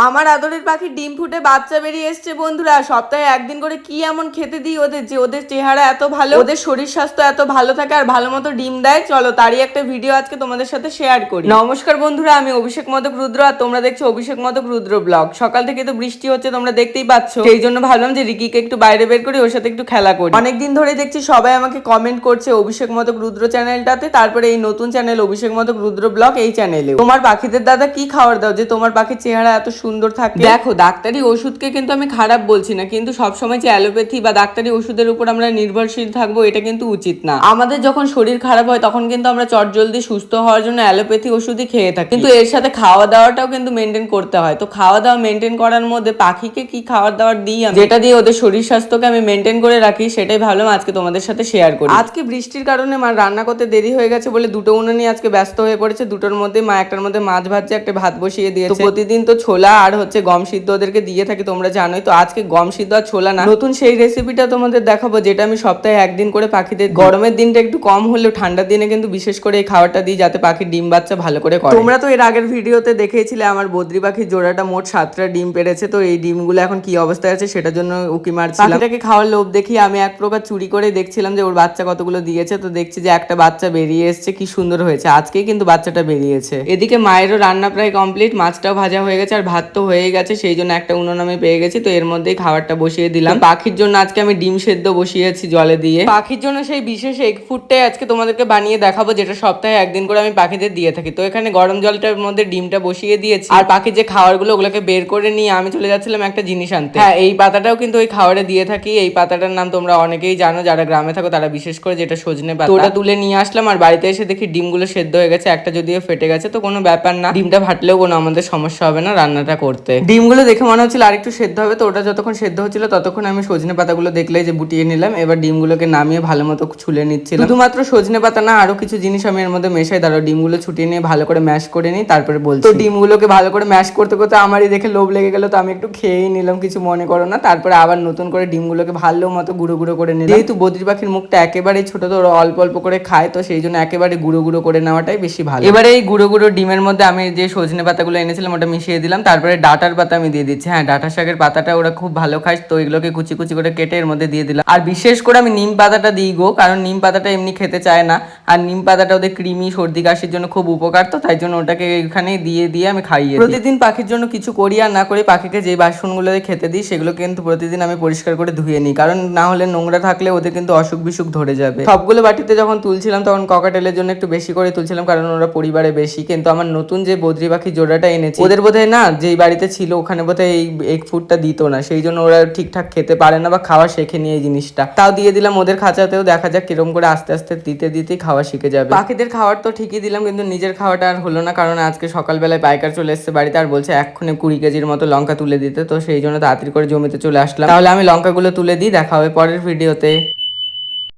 আমার আদরের পাখির ডিম ফুটে বাচ্চা বেরিয়ে এসছে বন্ধুরা। সপ্তাহে একদিন করে কি এমন খেতে দিই ওদের যে ওদের চেহারা এত ভালো, ওদের শরীর স্বাস্থ্য এত ভালো থাকে আর ভালো মতো ডিম দেয়। চলো তারই একটা ভিডিও আজকে তোমাদের সাথে শেয়ার করি। নমস্কার বন্ধুরা, আমি অভিষেক মদক রুদ্র আর তোমরা দেখছো অভিষেক মদক রুদ্র ব্লগ। সকাল থেকে তো বৃষ্টি হচ্ছে, তোমরা দেখতেই পাচ্ছ। সেই জন্য ভাবলাম যে রিকিকে একটু বাইরে বের করি, ওর সাথে একটু খেলা করি। অনেকদিন ধরে দেখছি সবাই আমাকে কমেন্ট করছে অভিষেক মদক রুদ্র চ্যানেলটাতে, তারপরে এই নতুন চ্যানেল অভিষেক মদক রুদ্র ব্লগ এই চ্যানেলে তোমার পাখিদের দাদা কি খাবার দাও যে তোমার পাখির চেহারা এত সুন্দর থাকে। দেখো, ডাক্তারি ওষুধকে কিন্তু আমি খারাপ বলছি না, কিন্তু সবসময় যে অ্যালোপ্যাথি বা ডাক্তারি ওষুধের উপর আমরা নির্ভরশীল থাকবো এটা কিন্তু উচিত না। আমাদের যখন শরীর খারাপ হয় তখন কিন্তু আমরা চটজলদি সুস্থ হওয়ার জন্য অ্যালোপ্যাথি ওষুধই খেয়ে থাকি, কিন্তু এর সাথে খাওয়া দাওয়াটাও কিন্তু মেনটেন করতে হয়। তো খাওয়া দাওয়া মেনটেন করার মধ্যে পাখিকে কি খাবার দাবার দিই আমি, যেটা দিয়ে ওদের শরীর স্বাস্থ্যকে আমি মেনটেন করে রাখি, সেটাই ভাবলাম আজকে তোমাদের সাথে শেয়ার করি। আজকে বৃষ্টির কারণে মা রান্না করতে দেরি হয়ে গেছে বলে দুটো উনুনে আজকে ব্যস্ত হয়ে পড়েছে। দুটোর মধ্যে মা একটার মধ্যে মাছ ভাজছে, একটা ভাত বসিয়ে দিয়েছে। প্রতিদিন তো ছোলা আর হচ্ছে গম সিদ্ধ ওদেরকে দিয়ে থাকি, তোমরা জানোই। তো আজকে গম সিদ্ধ আর ছোলা না, নতুন সেই রেসিপিটা তোমাদের দেখাবো, যেটা আমি সপ্তাহে একদিন করে পাখিদের, গরমের দিনটা একটু কম হলেও ঠান্ডার দিনে কিন্তু বিশেষ করে এই খাবারটা দিই, যাতে পাখির ডিম বাচ্চা ভালো করে করে। তোমরা তো এর আগের ভিডিওতে দেখেছিলে আমার বদ্রি পাখির জোড়াটা মোট 7টা ডিম পেড়েছে। তো এই ডিমগুলো এখন কি অবস্থায় আছে সেটার জন্য উকি মারছিলাম। পাখিটাকে খাওয়ার লোভ দেখি আমি এক প্রকার চুরি করে দেখছিলাম যে ওর বাচ্চা কতগুলো দিয়েছে। তো দেখছি যে একটা বাচ্চা বেরিয়ে এসছে, কি সুন্দর হয়েছে। আজকেই কিন্তু বাচ্চাটা বেরিয়েছে। এদিকে মায়েরও রান্না প্রায় কমপ্লিট, মাছটাও ভাজা হয়ে গেছে আর ভাত তো হয়ে গেছে। সেই জন্য একটা উনুন আমি পেয়ে গেছি, তো এর মধ্যেই খাবারটা বসিয়ে দিলাম। পাখির জন্য আজকে আমি ডিম সেদ্ধ বসিয়েছি জলে দিয়ে। পাখির জন্য সেই বিশেষ এগ ফুডটাই আজকে তোমাদেরকে বানিয়ে দেখাবো, যেটা সপ্তাহে একদিন করে আমি পাখিদের দিয়ে থাকি। তো এখানে গরম জলটার মধ্যে ডিমটা বসিয়ে দিয়েছি, আর পাখির যে খাবারগুলো ওগুলোকে বের করে নিয়ে আমি চলে যাচ্ছিলাম একটা জিনিস আনতে। হ্যাঁ, এই পাতাটাও কিন্তু ওই খাবারে দিয়ে থাকি। এই পাতাটার নাম তোমরা অনেকেই জানো, যারা গ্রামে থাকো তারা বিশেষ করে, যেটা সজনে পাতা। ওটা তুলে নিয়ে আসলাম আর বাড়িতে এসে দেখি ডিমগুলো সেদ্ধ হয়ে গেছে, একটা যদিও ফেটে গেছে। তো কোনো ব্যাপার না, ডিমটা ফাটলেও কোনো আমাদের সমস্যা হবে না রান্নাটা করতে। ডিমগুলো দেখে মনে হচ্ছিল আরেকটু সেদ্ধ হবে, তো ওটা যতক্ষণ সেদ্ধ হচ্ছিল ততক্ষণ আমি সজনে পাতাগুলো দেখলে যে বুটিয়ে নিলাম। এবার ডিমগুলোকে নামিয়ে ভালো মতো ছুলে নিচ্ছিলাম। শুধুমাত্র সজনে পাতা না, আরো কিছু জিনিস আমি এর মধ্যে মেশাই। দাঁড়াও, ডিমগুলো ছুটিয়ে নিয়ে ভালো করে ম্যাশ করে নিই, তারপরে বলছি। তো ডিমগুলোকে ভালো করে ম্যাশ করতে করতে আমারই দেখে লোভ লেগে গেল, তো আমি একটু খেয়েই নিলাম, কিছু মনে করো না। তারপরে আবার নতুন করে ডিমগুলোকে ভালো মতো গুঁড়ো গুঁড়ো করে নিলাম। যেহেতু বদ্রি পাখির মুখটা একেবারেই ছোট, তো ওরা অল্প অল্প করে খায়, তো সেই জন্য একেবারে গুঁড়ো গুঁড়ো করে নেওয়াটাই বেশি ভালো। এবারে এই গুঁড়ো গুঁড়ো ডিমের মধ্যে আমি যে সজনে পাতাগুলো এনেছিলাম ওটা মিশিয়ে দিলাম, তারপরে ডাঁটার পাতা আমি দিয়ে দিচ্ছি। হ্যাঁ, ডাঁটা শাকের পাতাটা ওরা খুব ভালো খায়, তো এগুলোকে কুচি কুচি করে কেটে এর মধ্যে দিয়ে দিলাম। আর বিশেষ করে আমি নিম পাতাটা দিই গো, কারণ নিম পাতাটা এমনি খেতে চায় না, আর নিম পাতাটা ওদের কৃমি সর্দি কাশির জন্য খুব উপকার, তো তাই জন্য ওটাকে এখানে দিয়ে দিয়ে আমি খাইয়ে। প্রতিদিন পাখির জন্য কিছু করি আর না করি, পাখিকে যে বাসনগুলো খেতে দিই সেগুলো কিন্তু প্রতিদিন আমি পরিষ্কার করে ধুয়ে নিই, কারণ না হলে নোংরা থাকলে ওদের কিন্তু অসুখ বিসুখ ধরে যাবে। সবগুলো বাটিতে যখন তুলছিলাম তখন ককাটেলের জন্য একটু বেশি করে তুলছিলাম, কারণ ওরা পরিবারে বেশি। কিন্তু আমার নতুন যে বদ্রি পাখি জোড়াটা এনেছি, ওদের বোধহয় না, যেই বাড়িতে ছিল ওখানে বোধহয় এই এগ ফুডটা দিত না, সেই জন্য ওরা ঠিকঠাক খেতে পারে না বা খাওয়া শেখে নিয়ে এই জিনিসটা। তাও দিয়ে দিলাম ওদের খাঁচাতেও, দেখা যাক কিরকম করে আস্তে আস্তে দিতে দিতেই খাওয়া শিখে যাবে। পাখিদের খাওয়ার তো ঠিকই দিলাম, কিন্তু নিজের খাওয়াটা আর হলো না, কারণ আজকে সকালবেলায় পাইকার চলে এসেছে বাড়িতে আর বলছে এক্ষুনি 20 কেজির মতো লঙ্কা তুলে দিতে। তো সেই জন্য তাড়াতাড়ি করে জমিতে চলে আসলাম। তাহলে আমি লঙ্কাগুলো তুলে দিই, দেখা হবে পরের ভিডিওতে।